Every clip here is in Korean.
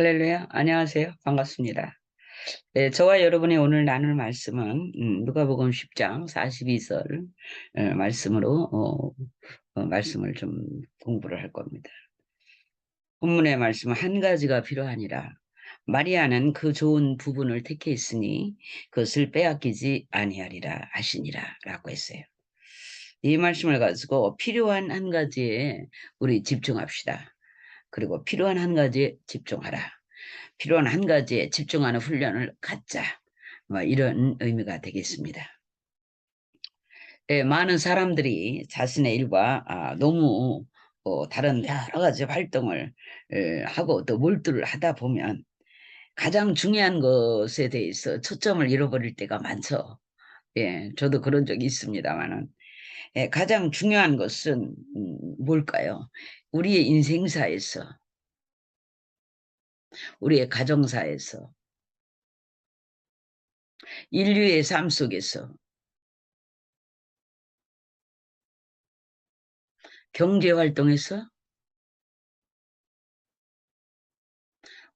할렐루야. 안녕하세요. 반갑습니다. 네, 저와 여러분이 오늘 나눌 말씀은 누가복음 10장 42절 말씀으로 말씀을 좀 공부를 할 겁니다. 본문의 말씀은 한 가지가 필요하니라. 마리아는 그 좋은 부분을 택했으니 그것을 빼앗기지 아니하리라 하시니라 라고 했어요. 이 말씀을 가지고 필요한 한 가지에 우리 집중합시다. 그리고 필요한 한 가지에 집중하라. 필요한 한 가지에 집중하는 훈련을 갖자. 뭐 이런 의미가 되겠습니다. 많은 사람들이 자신의 일과 너무 다른 여러 가지 활동을 하고 또 몰두를 하다 보면 가장 중요한 것에 대해서 초점을 잃어버릴 때가 많죠. 예, 저도 그런 적이 있습니다만은 가장 중요한 것은 뭘까요? 우리의 인생사에서, 우리의 가정사에서, 인류의 삶 속에서, 경제활동에서,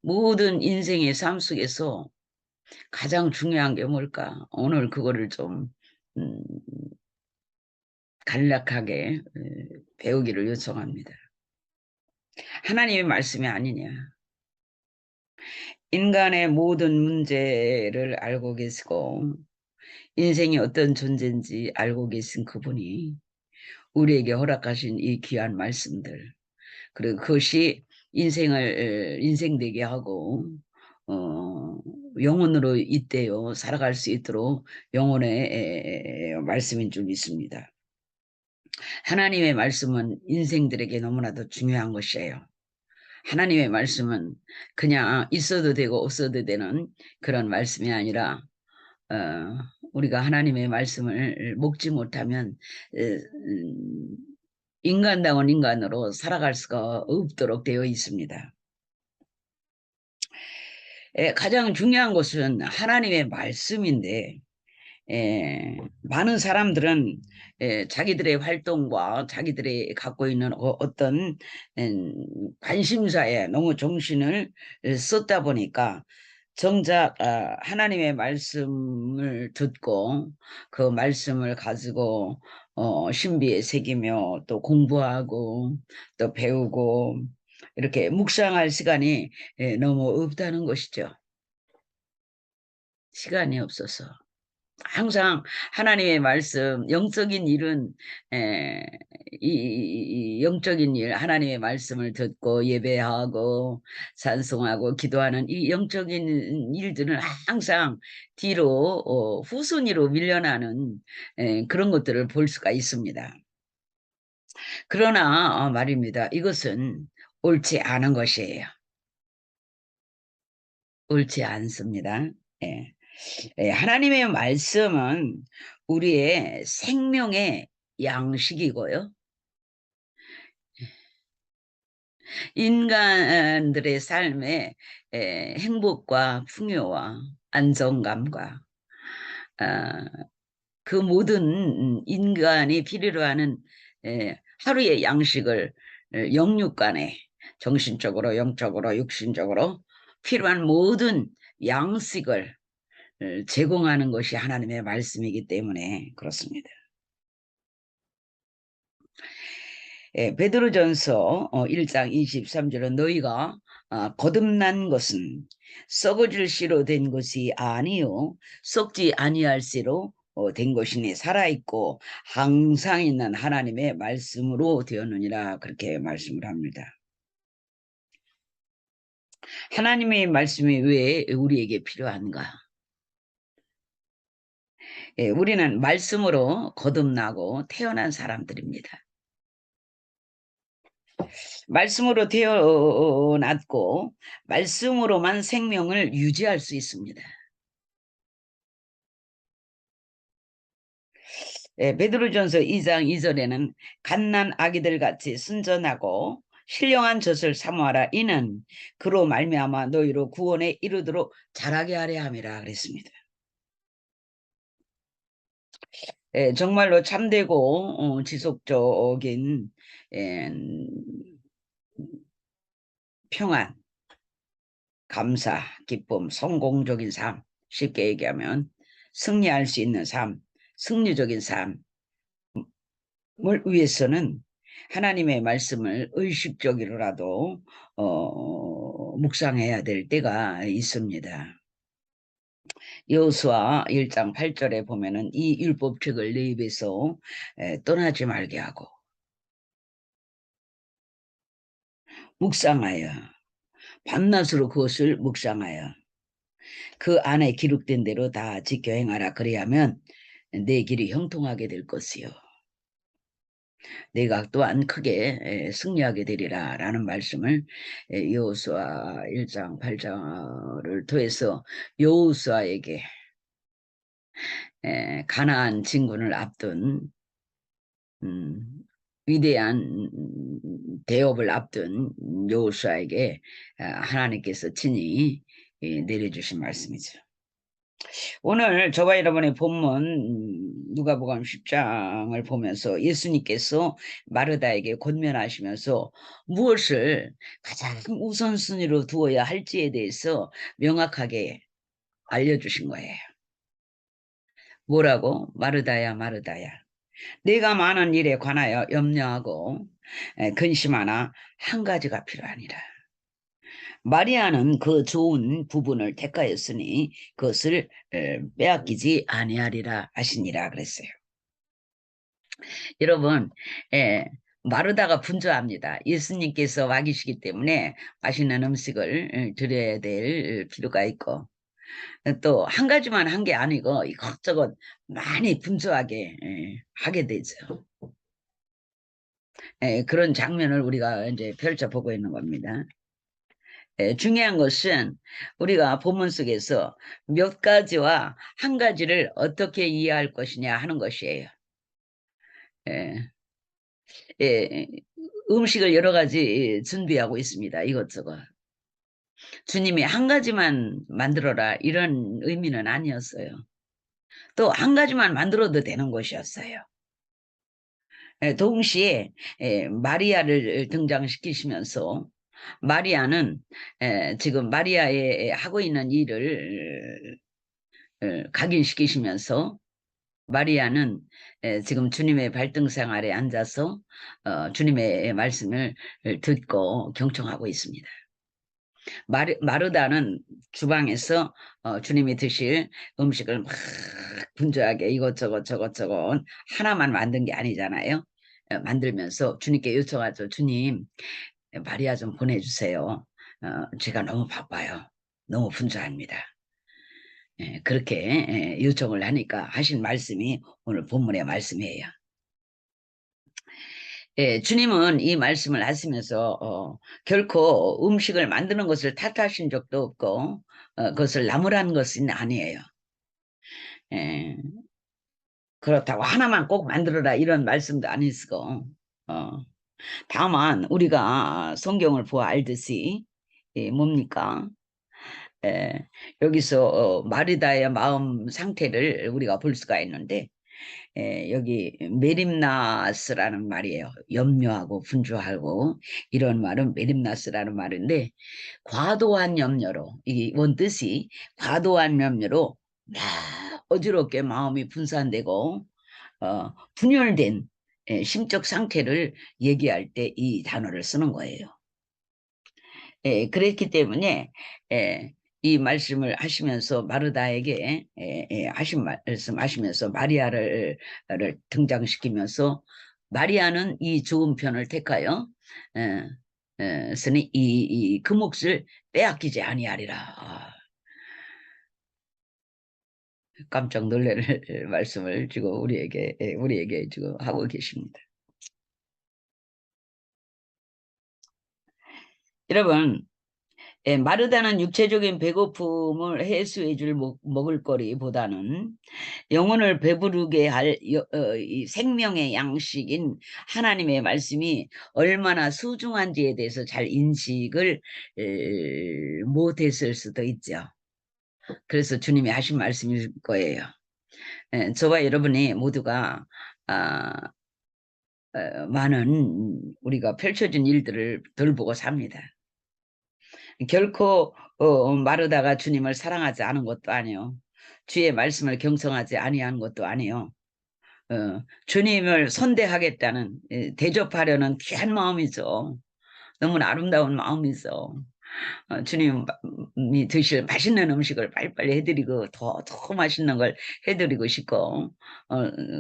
모든 인생의 삶 속에서 가장 중요한 게 뭘까? 오늘 그거를 좀 음, 간략하게 배우기를 요청합니다. 하나님의 말씀이 아니냐. 인간의 모든 문제를 알고 계시고 인생이 어떤 존재인지 알고 계신 그분이 우리에게 허락하신 이 귀한 말씀들, 그리고 그것이 인생을 인생되게 하고 영혼으로 잇대어 살아갈 수 있도록 영혼의 말씀인 줄 믿습니다. 하나님의 말씀은 인생들에게 너무나도 중요한 것이에요. 하나님의 말씀은 그냥 있어도 되고 없어도 되는 그런 말씀이 아니라 어, 우리가 하나님의 말씀을 먹지 못하면 인간다운 인간으로 살아갈 수가 없도록 되어 있습니다. 가장 중요한 것은 하나님의 말씀인데 많은 사람들은 자기들의 활동과 자기들이 갖고 있는 어떤 관심사에 너무 정신을 쏟다 보니까 정작 하나님의 말씀을 듣고 그 말씀을 가지고 신비에 새기며 또 공부하고 또 배우고 이렇게 묵상할 시간이 너무 없다는 것이죠. 시간이 없어서. 항상 하나님의 말씀, 영적인 일은 에, 이 영적인 일, 하나님의 말씀을 듣고 예배하고 찬송하고 기도하는 이 영적인 일들은 항상 뒤로 후순위로 밀려나는 그런 것들을 볼 수가 있습니다. 그러나 말입니다. 이것은 옳지 않은 것이에요. 옳지 않습니다. 예. 하나님의 말씀은 우리의 생명의 양식이고요. 인간들의 삶에 행복과 풍요와 안정감과 아, 그 모든 인간이 필요로 하는 하루의 양식을 영육간에 정신적으로 영적으로 육신적으로 필요한 모든 양식을 제공하는 것이 하나님의 말씀이기 때문에 그렇습니다. 베드로전서 1장 23절은 너희가 거듭난 것은 썩어질 씨로 된 것이 아니요 썩지 아니할 씨로 된 것이니 살아있고 항상 있는 하나님의 말씀으로 되었느니라 그렇게 말씀을 합니다. 하나님의 말씀이 왜 우리에게 필요한가? 우리는 말씀으로 거듭나고 태어난 사람들입니다. 말씀으로 태어났고 말씀으로만 생명을 유지할 수 있습니다. 베드로전서 2장 2절에는 갓난 아기들 같이 순전하고 신령한 젖을 사모하라. 이는 그로 말미암아 너희로 구원에 이르도록 자라게 하려 함이라 그랬습니다. 정말로 참되고 지속적인 평안, 감사, 기쁨, 성공적인 삶, 쉽게 얘기하면 승리할 수 있는 삶, 승리적인 삶을 위해서는 하나님의 말씀을 의식적으로라도 묵상해야 될 때가 있습니다. 여호수아 1장 8절에 보면은 이 율법책을 내 입에서 떠나지 말게 하고 묵상하여 밤낮으로 그것을 묵상하여 그 안에 기록된 대로 다 지켜 행하라. 그래야면 내 길이 형통하게 될 것이요 내가 또한 크게 승리하게 되리라 라는 말씀을 여호수아 1장 8절을 통해서 여호수아에게 가나안 진군을 앞둔 위대한 대업을 앞둔 여호수아에게 하나님께서 친히 내려주신 말씀이죠. 오늘 저와 여러분의 본문 누가복음 10장을 보면서 예수님께서 마르다에게 권면하시면서 무엇을 가장 우선순위로 두어야 할지에 대해서 명확하게 알려주신 거예요. 뭐라고? 마르다야 마르다야, 내가 많은 일에 관하여 염려하고 근심하나 한 가지가 필요하니라. 마리아는 그 좋은 부분을 택하였으니 그것을 빼앗기지 아니하리라 하시니라 그랬어요. 여러분, 마르다가 분주합니다. 예수님께서 와 계시기 때문에 맛있는 음식을 드려야 될 필요가 있고, 또 한 가지만 한 게 아니고 이것저것 많이 분주하게 하게 되죠. 그런 장면을 우리가 이제 펼쳐보고 있는 겁니다. 중요한 것은 우리가 본문 속에서 몇 가지와 한 가지를 어떻게 이해할 것이냐 하는 것이에요. 예, 예, 음식을 여러 가지 준비하고 있습니다. 이것저것. 주님이 한 가지만 만들어라 이런 의미는 아니었어요. 또 한 가지만 만들어도 되는 것이었어요. 동시에 마리아를 등장시키시면서 마리아는 지금 마리아의 하고 있는 일을 각인시키시면서 마리아는 지금 주님의 발등상 아래 앉아서 주님의 말씀을 듣고 경청하고 있습니다. 마르다는 주방에서 주님이 드실 음식을 막 분주하게 이것저것 저것저것 하나만 만든 게 아니잖아요. 만들면서 주님께 요청하죠. 주님, 마리아 좀 보내주세요. 제가 너무 바빠요. 너무 분주합니다. 그렇게 요청을 하니까 하신 말씀이 오늘 본문의 말씀이에요. 주님은 이 말씀을 하시면서 결코 음식을 만드는 것을 탓하신 적도 없고 그것을 나무란 것은 아니에요. 에, 그렇다고 하나만 꼭 만들어라 이런 말씀도 아니시고 다만 우리가 성경을 보아 알듯이 뭡니까? 여기서 마르다의 마음 상태를 우리가 볼 수가 있는데 여기 메림나스라는 말이에요. 염려하고 분주하고 이런 말은 메림나스라는 말인데 과도한 염려로 이 원뜻이 과도한 염려로 막 어지럽게 마음이 분산되고 분열된 심적 상태를 얘기할 때 이 단어를 쓰는 거예요. 그랬기 때문에 이 말씀을 하시면서 마르다에게 하신 말씀 하시면서 마리아를 등장시키면서 마리아는 이 좋은 편을 택하여 쓰니 그 몫을 빼앗기지 아니하리라. 깜짝 놀랄 말씀을 지금 우리에게 지금 하고 계십니다. 여러분, 마르다는 육체적인 배고픔을 해소해 줄 먹을거리보다는 영혼을 배부르게 할 이 생명의 양식인 하나님의 말씀이 얼마나 소중한지에 대해서 잘 인식을 못했을 수도 있죠. 그래서 주님이 하신 말씀일 거예요. 저와 여러분이 모두가 많은 우리가 펼쳐진 일들을 덜 보고 삽니다. 결코 마르다가 주님을 사랑하지 않은 것도 아니요. 주의 말씀을 경청하지 아니한 것도 아니요. 주님을 선대하겠다는 대접하려는 귀한 마음이죠. 너무나 아름다운 마음이죠. 주님이 드실 맛있는 음식을 빨리빨리 해드리고 더 맛있는 걸 해드리고 싶고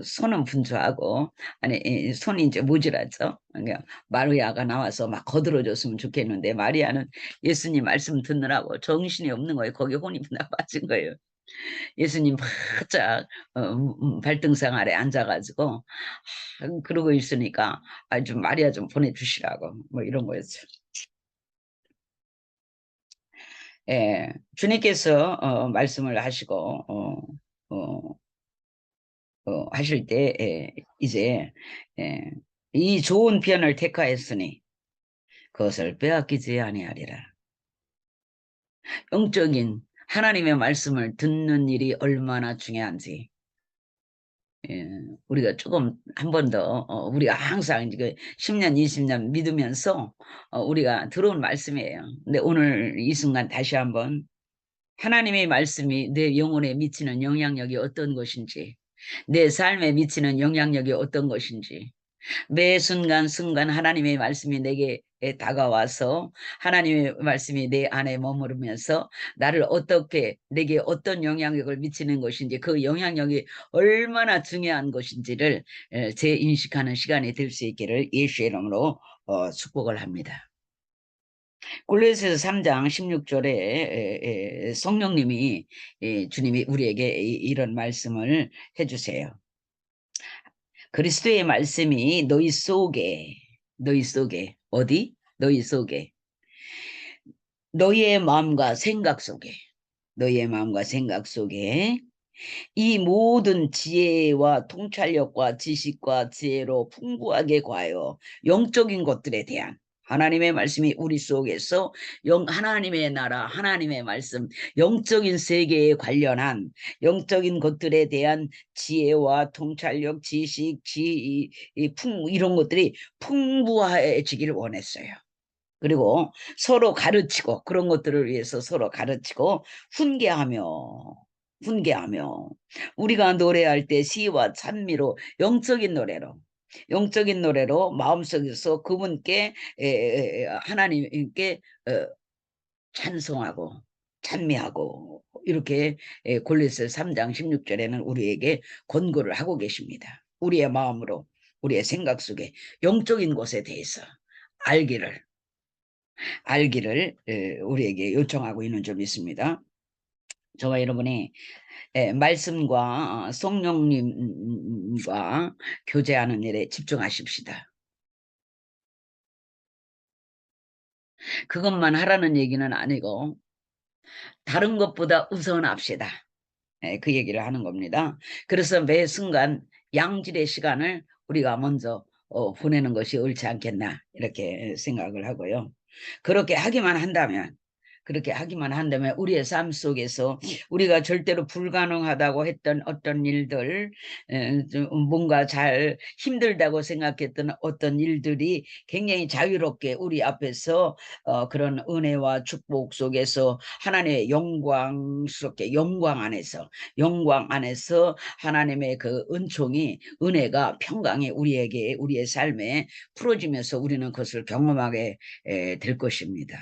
손은 분주하고 아니 손이 이제 모질하죠. 그러니까 마리아가 나와서 막 거들어줬으면 좋겠는데 마리아는 예수님 말씀 듣느라고 정신이 없는 거예요. 거기 혼이 나 빠진 거예요. 예수님 바짝 발등상 아래 앉아가지고 그러고 있으니까 좀 마리아 좀 보내주시라고 뭐 이런 거였죠. 예, 주님께서 말씀을 하시고 어, 하실 때 이제 예, 이 좋은 편을 택하였으니 그것을 빼앗기지 아니하리라. 영적인 하나님의 말씀을 듣는 일이 얼마나 중요한지 예, 우리가 조금 한 번 더 우리가 항상 이제 10년 20년 믿으면서 우리가 들어온 말씀이에요. 근데 오늘 이 순간 다시 한번 하나님의 말씀이 내 영혼에 미치는 영향력이 어떤 것인지, 내 삶에 미치는 영향력이 어떤 것인지, 매 순간 순간 하나님의 말씀이 내게 다가와서 하나님의 말씀이 내 안에 머무르면서 나를 어떻게 내게 어떤 영향력을 미치는 것인지 그 영향력이 얼마나 중요한 것인지를 재인식하는 시간이 될 수 있기를 예수의 이름으로 축복을 합니다. 골로새서 3장 16절에 성령님이 주님이 우리에게 이런 말씀을 해주세요. 그리스도의 말씀이 너희 속에 어디? 너희 속에 너희의 마음과 생각 속에 너희의 마음과 생각 속에 이 모든 지혜와 통찰력과 지식과 지혜로 풍부하게 과하여 영적인 것들에 대한 하나님의 말씀이 우리 속에서 하나님의 나라, 하나님의 말씀, 영적인 세계에 관련한 영적인 것들에 대한 지혜와 통찰력, 지식, 이런 것들이 풍부해지기를 원했어요. 그리고 서로 가르치고 그런 것들을 위해서 서로 가르치고 훈계하며 우리가 노래할 때 시와 찬미로 영적인 노래로 마음속에서 그분께 하나님께 찬송하고 찬미하고 이렇게 골로새 3장 16절에는 우리에게 권고를 하고 계십니다. 우리의 마음으로 우리의 생각 속에 영적인 것에 대해서 알기를 우리에게 요청하고 있는 점이 있습니다. 저와 여러분이 말씀과 성령님과 교제하는 일에 집중하십시다. 그것만 하라는 얘기는 아니고 다른 것보다 우선합시다. 그 얘기를 하는 겁니다. 그래서 매 순간 양질의 시간을 우리가 먼저 보내는 것이 옳지 않겠나 이렇게 생각을 하고요. 그렇게 하기만 한다면 우리의 삶 속에서 우리가 절대로 불가능하다고 했던 어떤 일들, 뭔가 잘 힘들다고 생각했던 어떤 일들이 굉장히 자유롭게 우리 앞에서 그런 은혜와 축복 속에서 하나님의 영광스럽게 영광 안에서 하나님의 그 은혜가 평강이 우리에게 우리의 삶에 풀어지면서 우리는 그것을 경험하게 될 것입니다.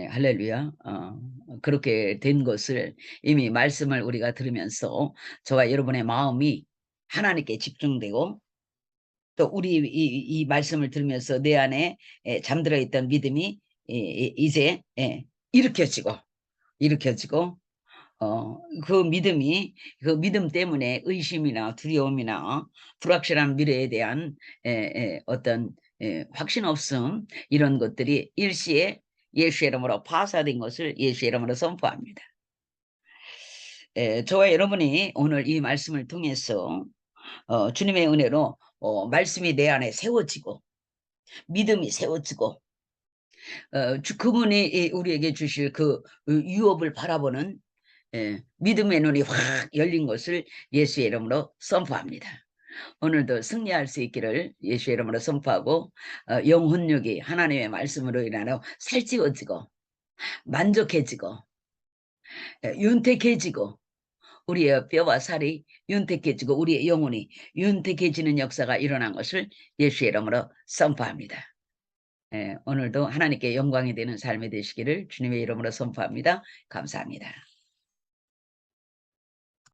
할렐루야. 그렇게 된 것을 이미 말씀을 우리가 들으면서 저와 여러분의 마음이 하나님께 집중되고 또 우리 이 말씀을 들으면서 내 안에 잠들어 있던 믿음이 이제 일으켜지고 그 믿음 때문에 의심이나 두려움이나 불확실한 미래에 대한 어떤 확신 없음 이런 것들이 일시에 예수의 이름으로 파사된 것을 예수의 이름으로 선포합니다. 저와 여러분이 오늘 이 말씀을 통해서 주님의 은혜로 말씀이 내 안에 세워지고 믿음이 세워지고 그분이 우리에게 주실 그 유업을 바라보는 믿음의 눈이 확 열린 것을 예수의 이름으로 선포합니다. 오늘도 승리할 수 있기를 예수의 이름으로 선포하고 영혼력이 하나님의 말씀으로 인하여 살찌워지고 만족해지고 윤택해지고 우리의 뼈와 살이 윤택해지고 우리의 영혼이 윤택해지는 역사가 일어난 것을 예수의 이름으로 선포합니다. 오늘도 하나님께 영광이 되는 삶이 되시기를 주님의 이름으로 선포합니다. 감사합니다.